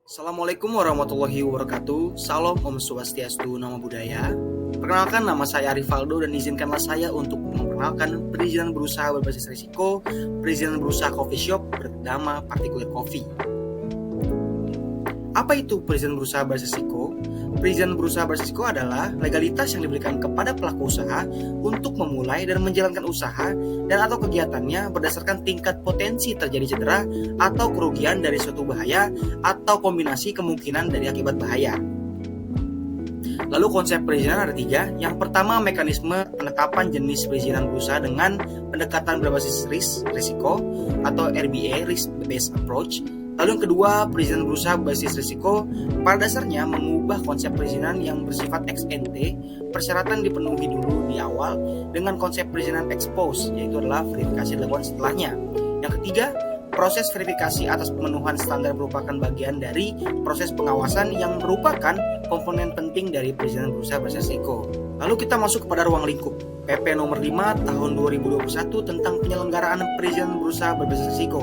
Assalamualaikum warahmatullahi wabarakatuh. Salam Om Swastiastu, Namo Buddhaya. Perkenalkan, nama saya Arifaldo dan izinkanlah saya untuk memperkenalkan perizinan berusaha berbasis risiko, perizinan berusaha coffee shop bernama Particular Coffee. Apa itu perizinan berusaha berbasis risiko? Perizinan berusaha berbasis risiko adalah legalitas yang diberikan kepada pelaku usaha untuk memulai dan menjalankan usaha dan atau kegiatannya berdasarkan tingkat potensi terjadi cedera atau kerugian dari suatu bahaya atau kombinasi kemungkinan dari akibat bahaya. Lalu konsep perizinan ada 3. Yang pertama, mekanisme penetapan jenis perizinan berusaha dengan pendekatan berbasis risiko atau RBA, Risk Based Approach. Lalu yang kedua, perizinan berusaha berbasis risiko pada dasarnya mengubah konsep perizinan yang bersifat ex ante, persyaratan dipenuhi dulu di awal, dengan konsep perizinan ex post, yaitu adalah verifikasi dilakukan setelahnya. Yang ketiga, proses verifikasi atas pemenuhan standar merupakan bagian dari proses pengawasan yang merupakan komponen penting dari perizinan berusaha berbasis risiko. Lalu kita masuk kepada ruang lingkup. PP nomor 5 tahun 2021 tentang penyelenggaraan perizinan berusaha berbasis risiko.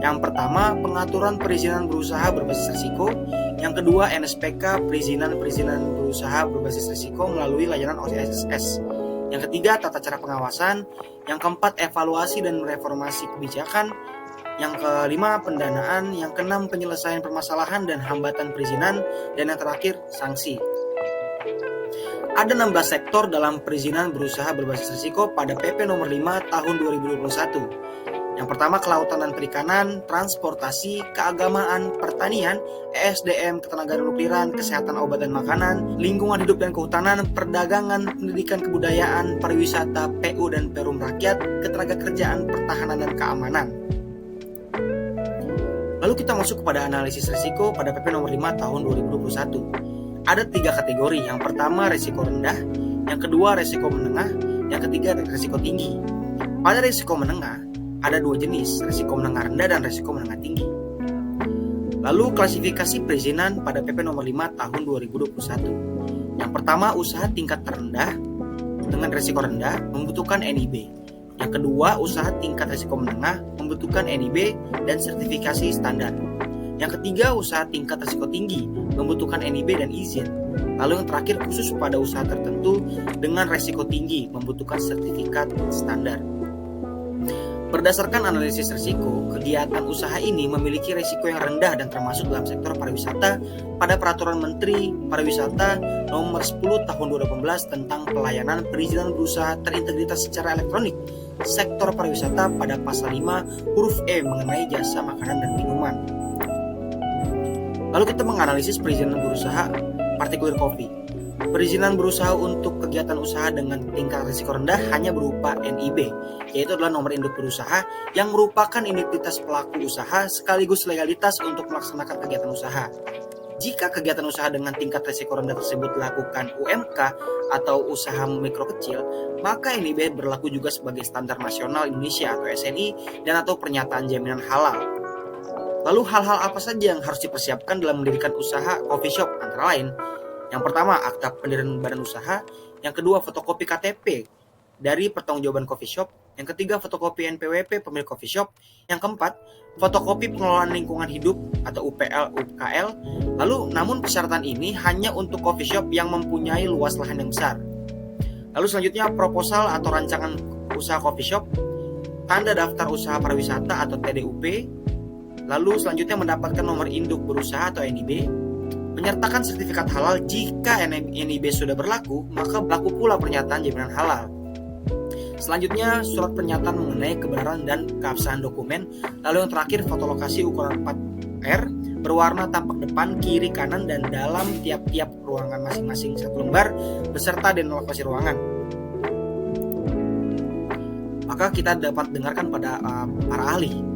Yang pertama, pengaturan perizinan berusaha berbasis risiko. Yang kedua, NSPK, perizinan berusaha berbasis risiko melalui layanan OSS. Yang ketiga, tata cara pengawasan. Yang keempat, evaluasi dan reformasi kebijakan. Yang kelima, pendanaan. Yang keenam, penyelesaian permasalahan dan hambatan perizinan. Dan yang terakhir, sanksi. Ada 16 sektor dalam perizinan berusaha berbasis risiko pada PP nomor 5 tahun 2021. Yang pertama, kelautan dan perikanan, transportasi, keagamaan, pertanian, ESDM, ketenagaan nukliran, kesehatan obat dan makanan, lingkungan hidup dan kehutanan, perdagangan, pendidikan kebudayaan, pariwisata, PU dan Perum rakyat, ketenagakerjaan, pertahanan dan keamanan. Lalu kita masuk kepada analisis risiko pada PP nomor 5 tahun 2021. Ada 3 kategori. Yang pertama, risiko rendah, yang kedua, risiko menengah, yang ketiga, risiko tinggi. Pada risiko menengah ada 2 jenis, risiko menengah rendah dan risiko menengah tinggi. Lalu klasifikasi perizinan pada PP nomor 5 tahun 2021. Yang pertama, usaha tingkat terendah dengan risiko rendah membutuhkan NIB. Yang kedua, usaha tingkat risiko menengah membutuhkan NIB dan sertifikasi standar. Yang ketiga, usaha tingkat risiko tinggi membutuhkan NIB dan izin. Lalu yang terakhir, khusus pada usaha tertentu dengan risiko tinggi membutuhkan sertifikat standar. Berdasarkan analisis risiko, kegiatan usaha ini memiliki risiko yang rendah dan termasuk dalam sektor pariwisata pada Peraturan Menteri Pariwisata Nomor 10 Tahun 2018 tentang pelayanan perizinan berusaha terintegritas secara elektronik sektor pariwisata pada pasal 5 huruf E mengenai jasa makanan dan minuman. Lalu kita menganalisis perizinan berusaha Particular Coffee. Perizinan berusaha untuk kegiatan usaha dengan tingkat risiko rendah hanya berupa NIB, yaitu adalah nomor induk berusaha yang merupakan identitas pelaku usaha sekaligus legalitas untuk melaksanakan kegiatan usaha. Jika kegiatan usaha dengan tingkat risiko rendah tersebut dilakukan UMK atau usaha mikro kecil, maka NIB berlaku juga sebagai standar nasional Indonesia atau SNI dan atau pernyataan jaminan halal. Lalu hal-hal apa saja yang harus dipersiapkan dalam mendirikan usaha coffee shop? Antara lain, yang pertama, akta pendirian badan usaha. Yang kedua, fotokopi KTP dari pertanggungjawaban coffee shop. Yang ketiga, fotokopi NPWP pemilik coffee shop. Yang keempat, fotokopi pengelolaan lingkungan hidup atau UPL. Lalu, namun persyaratan ini hanya untuk coffee shop yang mempunyai luas lahan yang besar. Lalu selanjutnya, proposal atau rancangan usaha coffee shop, tanda daftar usaha pariwisata atau TDUP. Lalu selanjutnya mendapatkan nomor induk berusaha atau NIB. Menyertakan sertifikat halal. Jika NIB sudah berlaku, maka berlaku pula pernyataan jaminan halal. Selanjutnya, surat pernyataan mengenai kebenaran dan keabsahan dokumen. Lalu yang terakhir, foto lokasi ukuran 4R berwarna tampak depan, kiri, kanan, dan dalam tiap-tiap ruangan masing-masing 1 lembar beserta dan lokasi ruangan. Maka kita dapat dengarkan pada para ahli.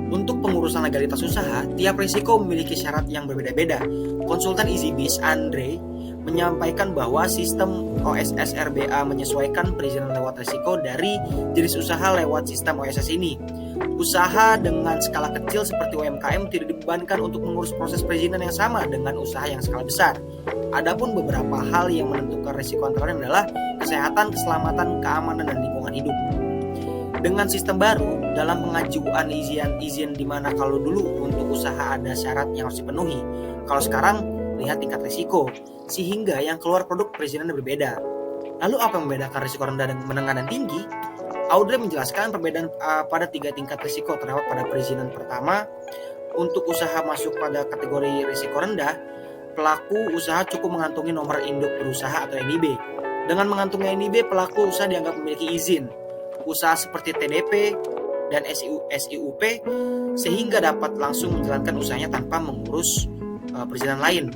Untuk pengurusan legalitas usaha, tiap risiko memiliki syarat yang berbeda-beda. Konsultan EasyBiz Andre menyampaikan bahwa sistem OSS RBA menyesuaikan perizinan lewat risiko dari jenis usaha lewat sistem OSS ini. Usaha dengan skala kecil seperti UMKM tidak dibebankan untuk mengurus proses perizinan yang sama dengan usaha yang skala besar. Adapun beberapa hal yang menentukan risiko antara lain adalah kesehatan, keselamatan, keamanan, dan lingkungan hidup. Dengan sistem baru dalam pengajuan izin di mana kalau dulu untuk usaha ada syarat yang harus dipenuhi, kalau sekarang lihat tingkat risiko, sehingga yang keluar produk perizinannya berbeda. Lalu apa yang membedakan risiko rendah dan menengah dan tinggi? Audrey menjelaskan perbedaan pada 3 tingkat risiko terdapat pada perizinan pertama. Untuk usaha masuk pada kategori risiko rendah, pelaku usaha cukup mengantongi nomor induk berusaha atau NIB. Dengan mengantongi NIB, pelaku usaha dianggap memiliki izin usaha seperti TDP dan SIUP sehingga dapat langsung menjalankan usahanya tanpa mengurus perizinan lain.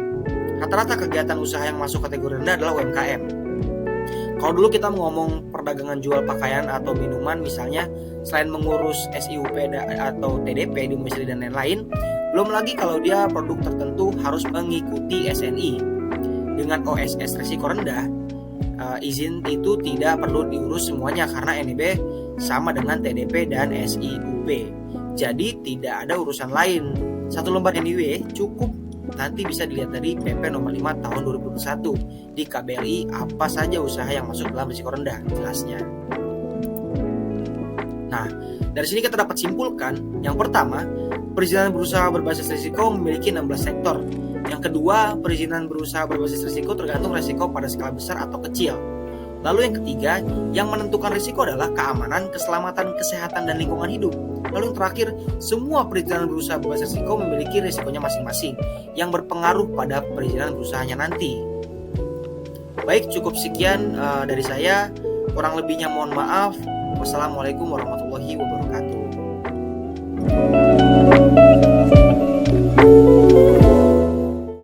Rata-rata kegiatan usaha yang masuk kategori rendah adalah UMKM. Kalau dulu kita ngomong perdagangan jual pakaian atau minuman misalnya, selain mengurus SIUP atau TDP, domisili dan lain-lain, belum lagi kalau dia produk tertentu harus mengikuti SNI. Dengan OSS risiko rendah, izin itu tidak perlu diurus semuanya karena NIB sama dengan TDP dan SIUP. Jadi tidak ada urusan lain. Satu lembar NIB cukup. Nanti bisa dilihat dari PP nomor 5 tahun 2021 di KBLI apa saja usaha yang masuk dalam risiko rendah, jelasnya. Nah, dari sini kita dapat simpulkan, yang pertama, perizinan berusaha berbasis risiko memiliki 16 sektor. Yang kedua, perizinan berusaha berbasis risiko tergantung risiko pada skala besar atau kecil. Lalu yang ketiga, yang menentukan risiko adalah keamanan, keselamatan, kesehatan, dan lingkungan hidup. Lalu yang terakhir, semua perizinan berusaha berbasis risiko memiliki risikonya masing-masing yang berpengaruh pada perizinan berusahanya nanti. Baik, cukup sekian dari saya. Kurang lebihnya mohon maaf. Wassalamualaikum warahmatullahi wabarakatuh.